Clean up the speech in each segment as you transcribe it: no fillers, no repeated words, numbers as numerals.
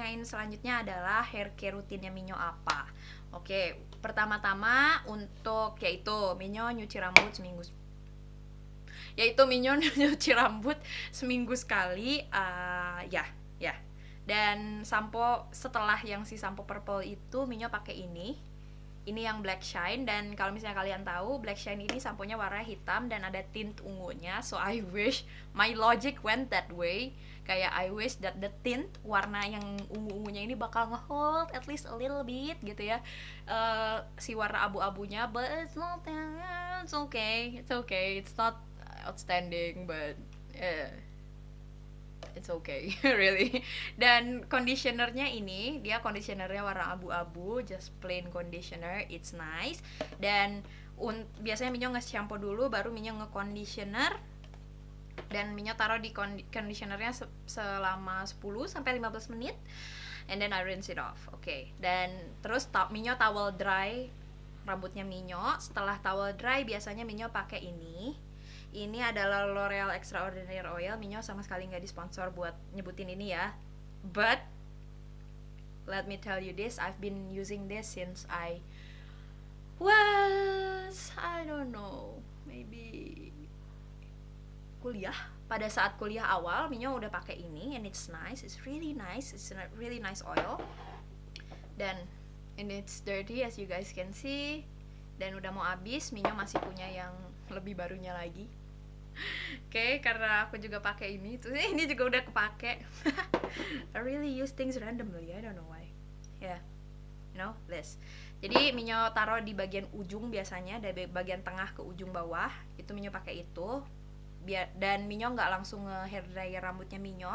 tanyain selanjutnya adalah hair care rutinnya Minyo apa. Oke, pertama-tama untuk yaitu Minyo nyuci rambut sekali, ya. Dan sampo setelah yang si sampo purple itu Minyo pakai ini yang Black Shine. Dan kalau misalnya kalian tahu, Black Shine ini samponya warna hitam dan ada tint ungunya. So I wish my logic went that way. Kayak I wish that the tint warna yang ungu-ungunya ini bakal ngehold at least a little bit gitu ya, si warna abu-abunya. But it's not that. It's okay. It's not outstanding, but it's okay. Really. Dan conditionernya ini, dia conditionernya warna abu-abu, just plain conditioner, it's nice. Dan biasanya Minyo nge-shampoo dulu baru Minyo nge-conditioner, dan Minyo taruh di conditionernya selama 10 sampai 15 menit, and then I rinse it off. Oke. Dan terus Minyo towel dry rambutnya Minyo. Setelah towel dry biasanya Minyo pakai ini adalah L'Oreal Extraordinary Oil. Minyo sama sekali nggak disponsor buat nyebutin ini ya. But let me tell you this, I've been using this since I don't know, maybe kuliah. Pada saat kuliah awal, Minyo udah pakai ini, and it's nice. It's really nice. It's a really nice oil. And it's dirty as you guys can see. Dan udah mau habis, Minyo masih punya yang lebih barunya lagi. Oke, karena aku juga pakai ini, terus ini juga udah kepake. I really use things randomly, I don't know why. Yeah, this. Jadi Minyo taruh di bagian ujung biasanya, dari bagian tengah ke ujung bawah, itu Minyo pakai itu. Dan Minyo nggak langsung nge-hair dryer rambutnya Minyo.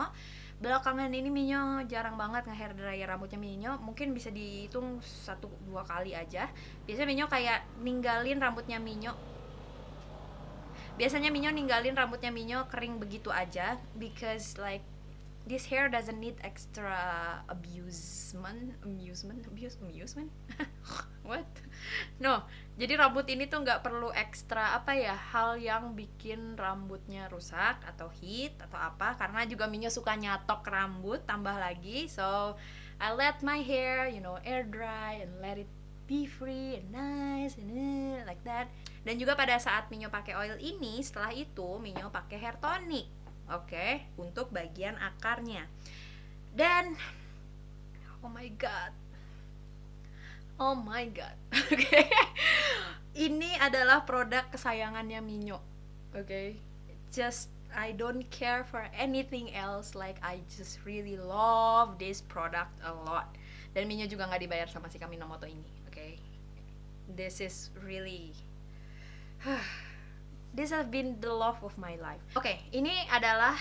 Belakangan ini Minyo jarang banget nge-hair dryer rambutnya Minyo, mungkin bisa dihitung 1-2 kali aja. Biasanya Minyo kayak ninggalin rambutnya Minyo kering begitu aja, because like this hair doesn't need extra amusement. What? No, jadi rambut ini tuh nggak perlu ekstra hal yang bikin rambutnya rusak atau heat atau apa, karena juga Minyo suka nyatok rambut tambah lagi. So I let my hair air dry and let it be free and nice and like that. Dan juga pada saat Minyo pakai oil ini, setelah itu Minyo pakai hair tonic, oke, untuk bagian akarnya. Dan oh my god, oke. Ini adalah produk kesayangannya Minyo, oke. Just I don't care for anything else, like I just really love this product a lot. Dan Minyo juga nggak dibayar sama si Kaminomoto ini, oke. This is really this has been the love of my life. Oke, ini adalah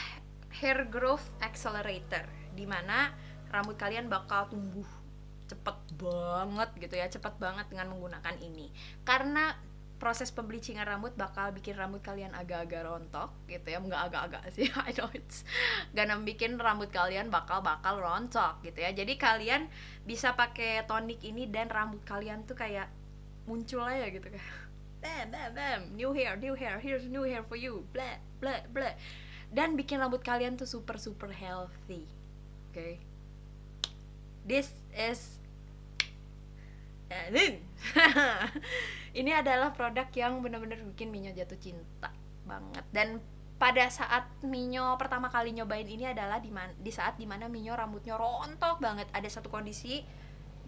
hair growth accelerator, dimana rambut kalian bakal tumbuh cepet banget gitu ya, cepet banget dengan menggunakan ini. Karena proses pembleachingan rambut bakal bikin rambut kalian agak-agak rontok gitu ya, nggak agak-agak sih, I know it's gonna bikin rambut kalian bakal rontok gitu ya. Jadi kalian bisa pakai tonic ini dan rambut kalian tuh kayak muncul aja gitu kan, bam, new hair, here's new hair for you, blah blah blah. Dan bikin rambut kalian tuh super healthy, okay? This is ini adalah produk yang benar-benar bikin Minyo jatuh cinta banget. Dan pada saat Minyo pertama kali nyobain ini adalah di saat dimana Minyo rambutnya rontok banget. Ada satu kondisi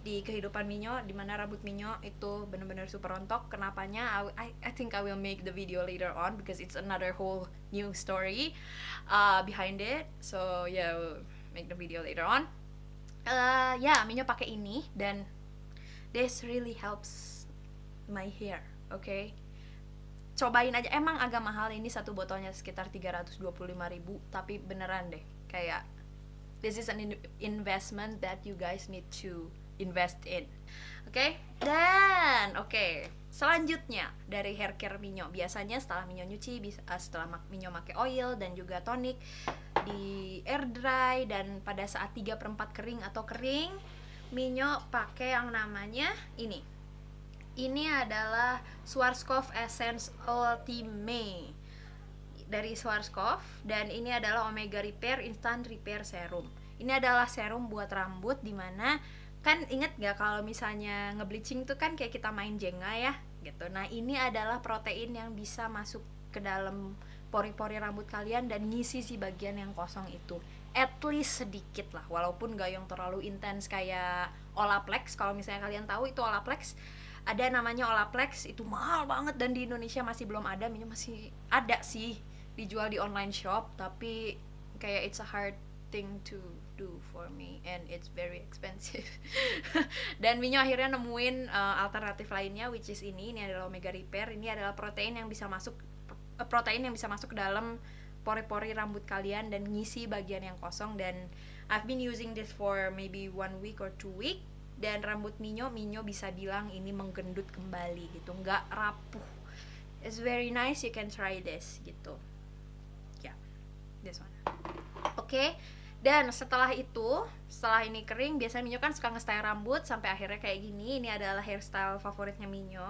di kehidupan Minyo dimana rambut Minyo itu benar-benar super rontok. Kenapanya? I think I will make the video later on because it's another whole new story behind it. So yeah, we'll make the video later on. Minyo pakai ini dan this really helps my hair, okay? Cobain aja, emang agak mahal ini, satu botolnya sekitar 325.000, tapi beneran deh, kayak this is an investment that you guys need to invest in, okay? Dan selanjutnya dari hair care Minyo, biasanya setelah Minyo nyuci, setelah Minyo pakai oil dan juga tonic, di air dry, dan pada saat 3/4 kering atau kering, Minyo pakai yang namanya ini. Ini adalah Schwarzkopf Essence Ultime dari Schwarzkopf, dan ini adalah Omega Repair Instant Repair Serum. Ini adalah serum buat rambut, dimana kan inget gak kalau misalnya ngebleaching tuh kan kayak kita main Jenga ya gitu. Nah ini adalah protein yang bisa masuk ke dalam pori-pori rambut kalian dan ngisi si bagian yang kosong itu, at least sedikit lah, walaupun gak yang terlalu intens kayak Olaplex. Kalau misalnya kalian tahu itu Olaplex, ada namanya Olaplex, itu mahal banget dan di Indonesia masih belum ada. Masih ada sih dijual di online shop, tapi kayak it's a hard thing to do for me and it's very expensive. Dan Minyo akhirnya nemuin alternatif lainnya, which is ini adalah Omega Repair. Ini adalah protein yang bisa masuk ke dalam pori-pori rambut kalian dan ngisi bagian yang kosong. Dan I've been using this for maybe 1 week or 2 week, dan rambut Minyo bisa bilang ini menggendut kembali gitu, nggak rapuh. It's very nice, you can try this gitu. Ya, yeah, this one. Oke. Dan setelah ini kering, biasanya Minyo kan suka nge-style rambut sampai akhirnya kayak gini. Ini adalah hairstyle favoritnya Minyo.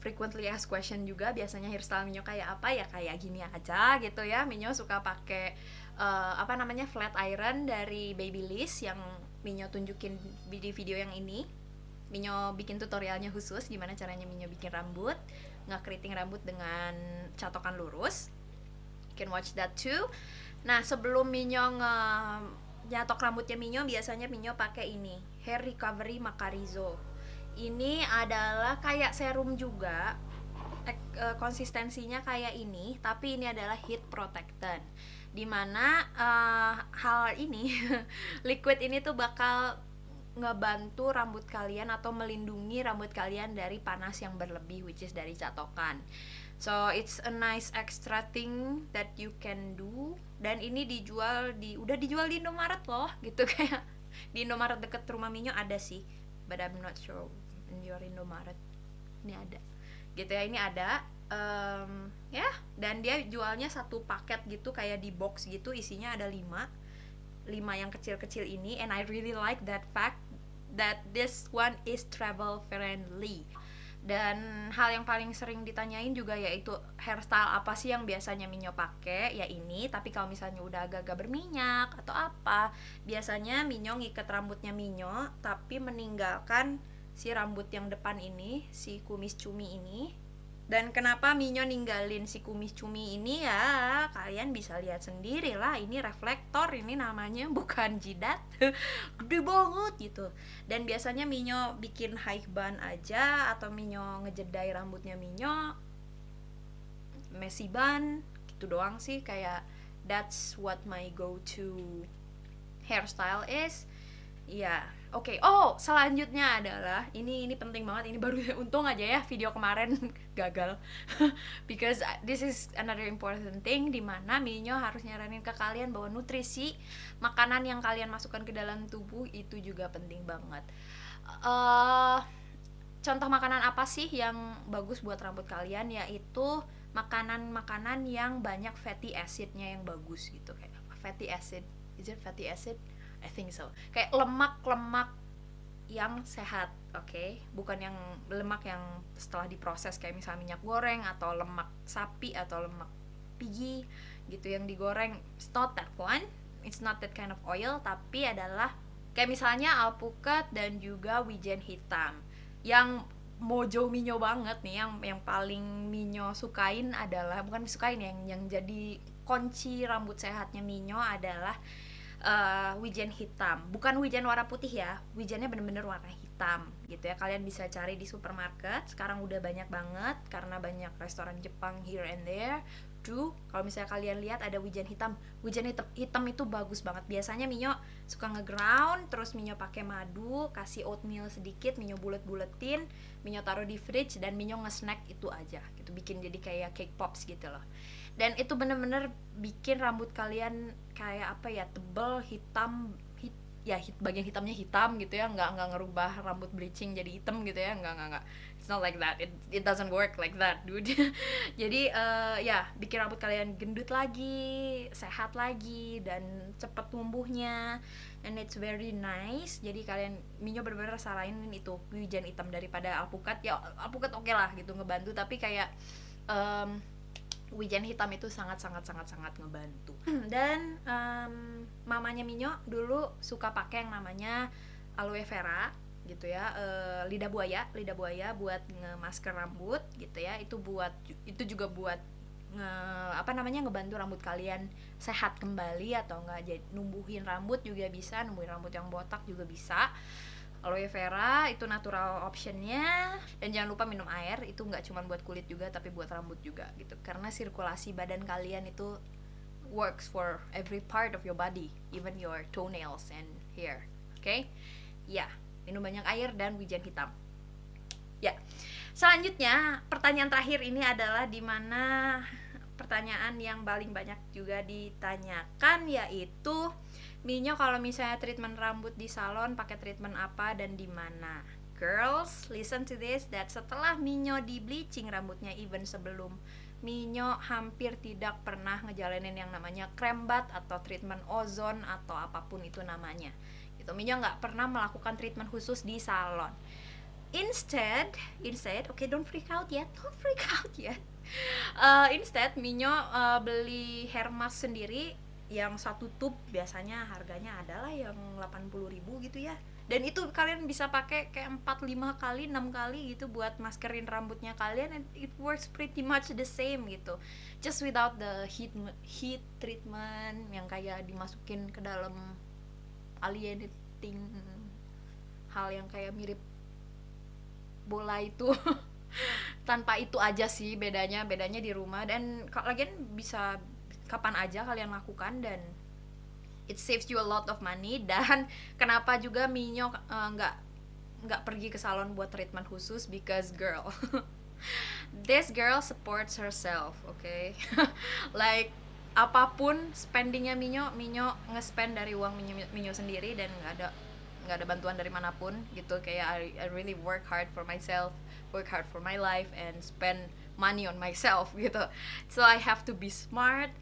Frequently asked question juga, biasanya hairstyle Minyo kayak apa ya, kayak gini aja gitu ya. Minyo suka pakai flat iron dari Babyliss yang Minyo tunjukin di video yang ini. Minyo bikin tutorialnya khusus gimana caranya Minyo bikin rambut, nge-keriting rambut dengan catokan lurus. You can watch that too. Nah, sebelum Minyo nyatok rambutnya Minyo, biasanya Minyo pakai ini, Hair Recovery Macarizo. Ini adalah kayak serum juga, konsistensinya kayak ini, tapi ini adalah heat protectant. Dimana hal ini, liquid ini tuh bakal ngebantu rambut kalian atau melindungi rambut kalian dari panas yang berlebih, which is dari catokan. So it's a nice extra thing that you can do. Dan ini udah dijual di Indomaret loh gitu, kayak di Indomaret deket rumah Minyo ada sih, but I'm not sure in your Indomaret. Ini ada gitu ya, ini ada ya, dan dia jualnya satu paket gitu, kayak di box gitu, isinya ada 5 yang kecil-kecil ini. And I really like that fact that this one is travel friendly. Dan hal yang paling sering ditanyain juga yaitu hairstyle apa sih yang biasanya Minyo pakai, ya ini. Tapi kalau misalnya udah agak-agak berminyak atau apa, biasanya Minyo ngikat rambutnya Minyo tapi meninggalkan si rambut yang depan ini, si kumis cumi ini. Dan kenapa Minyo ninggalin si kumis cumi ini ya, kalian bisa lihat sendiri lah. Ini reflektor, ini namanya, bukan jidat. Gede banget gitu. Dan biasanya Minyo bikin high bun aja, atau Minyo ngejedai rambutnya Minyo messy bun gitu doang sih. Kayak that's what my go to hairstyle is. Ya, oke. Oh, selanjutnya adalah ini penting banget. Ini baru untung aja ya video kemarin gagal. Because this is another important thing, dimana Minyo harus nyaranin ke kalian bahwa nutrisi makanan yang kalian masukkan ke dalam tubuh itu juga penting banget. Contoh makanan apa sih yang bagus buat rambut kalian? Yaitu makanan-makanan yang banyak fatty acidnya yang bagus gitu. Kayak fatty acid, is it fatty acid? I think so. Kayak lemak-lemak yang sehat, okay? Bukan yang lemak yang setelah diproses kayak misalnya minyak goreng atau lemak sapi atau lemak pigi gitu yang digoreng. It's not that one. It's not that kind of oil, tapi adalah kayak misalnya alpukat dan juga wijen hitam. Yang mojo Minyo banget nih, yang paling Minyo sukain adalah, bukan sukain, yang jadi kunci rambut sehatnya Minyo adalah wijen hitam. Bukan wijen warna putih ya, wijennya bener-bener warna hitam gitu ya. Kalian bisa cari di supermarket, sekarang udah banyak banget karena banyak restoran Jepang here and there. Kalau misalnya kalian lihat ada wijen hitam itu bagus banget. Biasanya Minyo suka nge-ground, terus Minyo pakai madu, kasih oatmeal sedikit, Minyo bulet-buletin, Minyo taruh di fridge, dan Minyo nge-snack itu aja gitu, bikin jadi kayak cake pops gitu loh. Dan itu bener-bener bikin rambut kalian kayak apa ya, tebal, hitam, bagian hitamnya hitam gitu ya, nggak ngerubah rambut bleaching jadi hitam gitu ya, nggak. It's not like that, it doesn't work like that, dude. Jadi bikin rambut kalian gendut lagi, sehat lagi, dan cepet tumbuhnya, and it's very nice. Jadi kalian, Minyo bener-bener saranin itu wijen hitam daripada alpukat. Ya alpukat oke lah gitu, ngebantu, tapi kayak wijen hitam itu sangat sangat sangat sangat ngebantu. Dan mamanya Minyo dulu suka pakai yang namanya aloe vera gitu ya, lidah buaya buat ngemasker rambut gitu ya. Itu juga buat ngebantu rambut kalian sehat kembali, atau enggak jadi numbuhin rambut juga bisa, numbuhin rambut yang botak juga bisa. Aloe vera itu natural optionnya. Dan jangan lupa minum air, itu nggak cuma buat kulit juga tapi buat rambut juga gitu, karena sirkulasi badan kalian itu works for every part of your body, even your toenails and hair. Oke? Ya, minum banyak air dan wijen hitam. Ya. Selanjutnya, pertanyaan terakhir ini adalah dimana pertanyaan yang paling banyak juga ditanyakan, yaitu Minyo kalau misalnya treatment rambut di salon pakai treatment apa dan di mana? Girls, listen to this, that setelah Minyo di bleaching rambutnya, even sebelum Minyo hampir tidak pernah ngejalanin yang namanya krem bat atau treatment ozon atau apapun itu namanya. Gitu. Minyo nggak pernah melakukan treatment khusus di salon. Instead, okay, don't freak out yet. Instead, Minyo beli hair mask sendiri yang satu tube, biasanya harganya adalah yang 80.000 gitu ya. Dan itu kalian bisa pakai kayak 4-5 kali, 6 kali gitu buat maskerin rambutnya kalian, and it works pretty much the same gitu. Just without the heat treatment yang kayak dimasukin ke dalam alienating hal yang kayak mirip bola itu. Tanpa itu aja sih bedanya di rumah, dan lagian bisa kapan aja kalian lakukan, dan it saves you a lot of money. Dan kenapa juga Minyo nggak pergi ke salon buat treatment khusus, because girl this girl supports herself, okay? Like apapun spendingnya Minyo nge-spend dari uang Minyo sendiri, dan nggak ada bantuan dari manapun gitu. Kayak I really work hard for myself, work hard for my life, and spend money on myself gitu. So I have to be smart.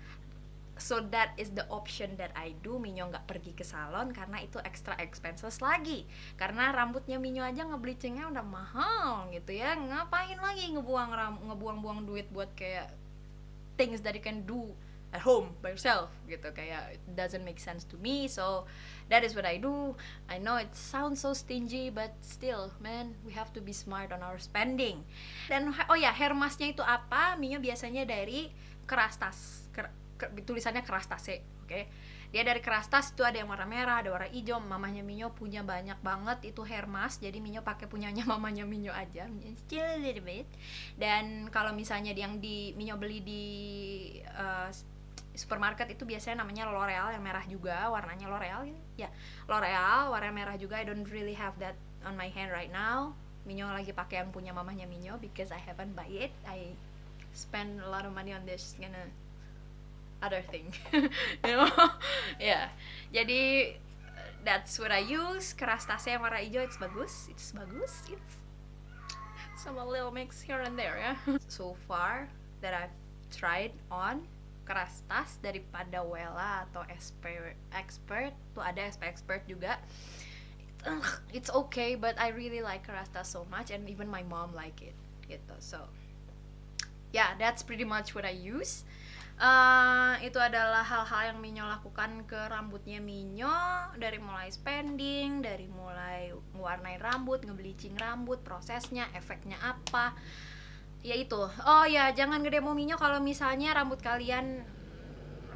So that is the option that I do. Minyo nggak pergi ke salon karena itu extra expenses lagi. Karena rambutnya Minyo aja ngebleachingnya udah mahal gitu ya. Ngapain lagi ngebuang-buang duit buat kayak things that you can do at home by yourself gitu. Kayak it doesn't make sense to me. So that is what I do. I know it sounds so stingy, but still, man, we have to be smart on our spending. Dan oh ya, hair masknya itu apa? Minyo biasanya dari Kerastas. Tulisannya Kerastase, oke? Dia dari Kerastas, itu ada yang warna merah, ada warna hijau. Mamanya Minyo punya banyak banget itu hair mask, jadi Minyo pakai punyanya mamanya Minyo aja, still a little bit. Dan kalau misalnya yang Minyo beli di supermarket itu biasanya namanya L'Oreal, yang merah juga, warnanya L'Oreal gitu. Ya, L'Oreal warna merah juga. I don't really have that on my hand right now. Minyo lagi pakai yang punya mamanya Minyo because I haven't buy it. I spend a lot of money on this other thing. You know? Yeah. Jadi that's what I use. Kerastase yang warna hijau, it's bagus. It's some little mix here and there ya. So far that I've tried on Kerastas daripada Wella atau Expert. Tuh ada SP Expert juga. It's okay, but I really like Kerastas so much, and even my mom like it gitu. So yeah, that's pretty much what I use. Itu adalah hal-hal yang Minyo lakukan ke rambutnya Minyo, dari mulai spending, dari mulai mewarnai rambut, ngebleaching rambut, prosesnya, efeknya apa. Ya itu. Oh ya, jangan ngedemo Minyo kalau misalnya rambut kalian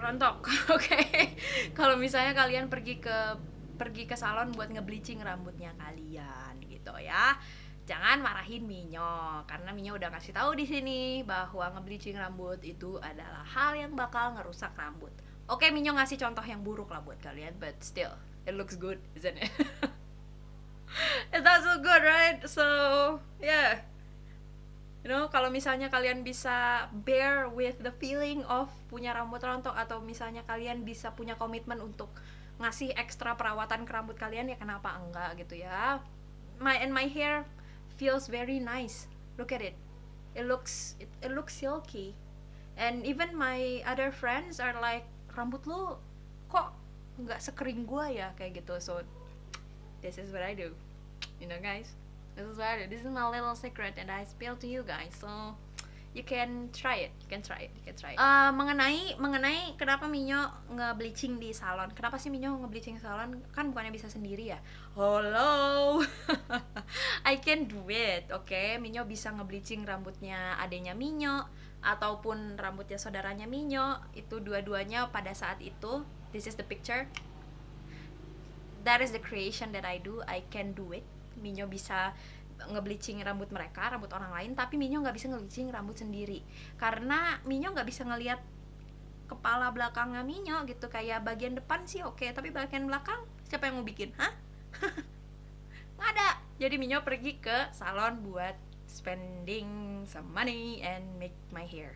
rontok, oke? Kalau misalnya kalian pergi ke salon buat ngebleaching rambutnya kalian gitu ya. Jangan marahin Minyo, karena Minyo udah ngasih tahu di sini bahwa ngebleaching rambut itu adalah hal yang bakal ngerusak rambut. Oke, Minyo ngasih contoh yang buruk lah buat kalian, but still, it looks good, isn't it? It does look good, right? So, yeah. You know, kalau misalnya kalian bisa bear with the feeling of punya rambut rontok, atau misalnya kalian bisa punya komitmen untuk ngasih ekstra perawatan ke rambut kalian, ya kenapa enggak gitu ya. My hair feels very nice. Look at it. It looks silky. And even my other friends are like, rambut lu kok nggak sekering gua ya, kayak gitu. So this is what I do. You know guys, this is what I do. This is my little secret and I spill to you guys. So You can try it. Mengenai kenapa Minyo nge-bleaching di salon. Kenapa sih Minyo nge-bleaching salon? Kan bukannya bisa sendiri ya. Hello. I can do it. Oke, Minyo bisa nge-bleaching rambutnya adenya Minyo ataupun rambutnya saudaranya Minyo. Itu dua-duanya pada saat itu. This is the picture. That is the creation that I do. I can do it. Minyo bisa nge-bleaching rambut mereka, rambut orang lain, tapi Minyo nggak bisa nge-bleaching rambut sendiri karena Minyo nggak bisa ngelihat kepala belakangnya Minyo gitu. Kayak bagian depan sih oke, tapi bagian belakang siapa yang mau bikin? Hah? Nggak ada. Jadi Minyo pergi ke salon buat spending some money and make my hair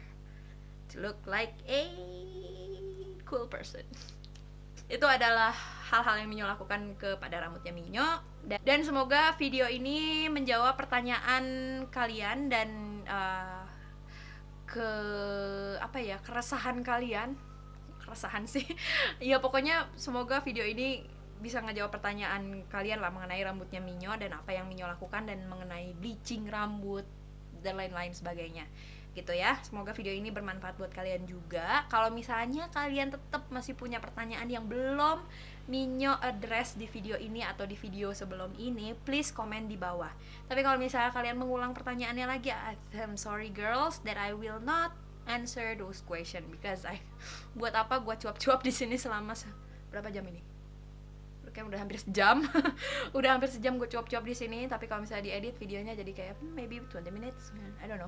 to look like a cool person. Itu adalah hal-hal yang Minyo lakukan kepada rambutnya Minyo. Dan semoga video ini menjawab pertanyaan kalian dan keresahan kalian. Keresahan sih. Ya pokoknya semoga video ini bisa ngejawab pertanyaan kalian lah mengenai rambutnya Minyo dan apa yang Minyo lakukan dan mengenai bleaching rambut dan lain-lain sebagainya. Gitu ya, semoga video ini bermanfaat buat kalian juga. Kalau misalnya kalian tetap masih punya pertanyaan yang belum Minyo address di video ini atau di video sebelum ini, please komen di bawah. Tapi kalau misalnya kalian mengulang pertanyaannya lagi, I'm sorry girls that I will not answer those question because buat apa gua cuap-cuap di sini selama berapa jam ini? Kayak udah hampir sejam. Udah hampir sejam gue cuap-cuap di sini, tapi kalau misalnya diedit videonya jadi kayak maybe 20 minutes, I don't know.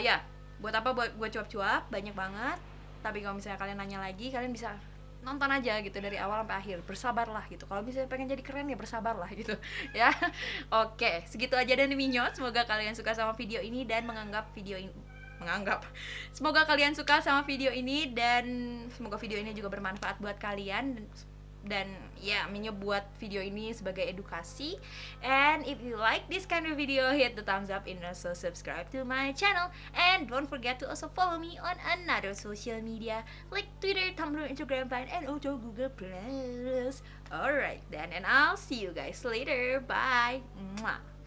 Ya, buat apa buat gue cuap-cuap banyak banget. Tapi kalau misalnya kalian nanya lagi, kalian bisa nonton aja gitu dari awal sampai akhir. Bersabarlah gitu. Kalau misalnya pengen jadi keren ya bersabarlah gitu. Ya. Oke, segitu aja dari Minyo. Semoga kalian suka sama video ini dan semoga kalian suka sama video ini dan semoga video ini juga bermanfaat buat kalian. Dan ya, Minyo buat video ini sebagai edukasi. And if you like this kind of video, hit the thumbs up and also subscribe to my channel. And don't forget to also follow me on another social media like Twitter, Tumblr, Instagram, Vine, and also Google Plus. Alright then, and I'll see you guys later. Bye. Mwah.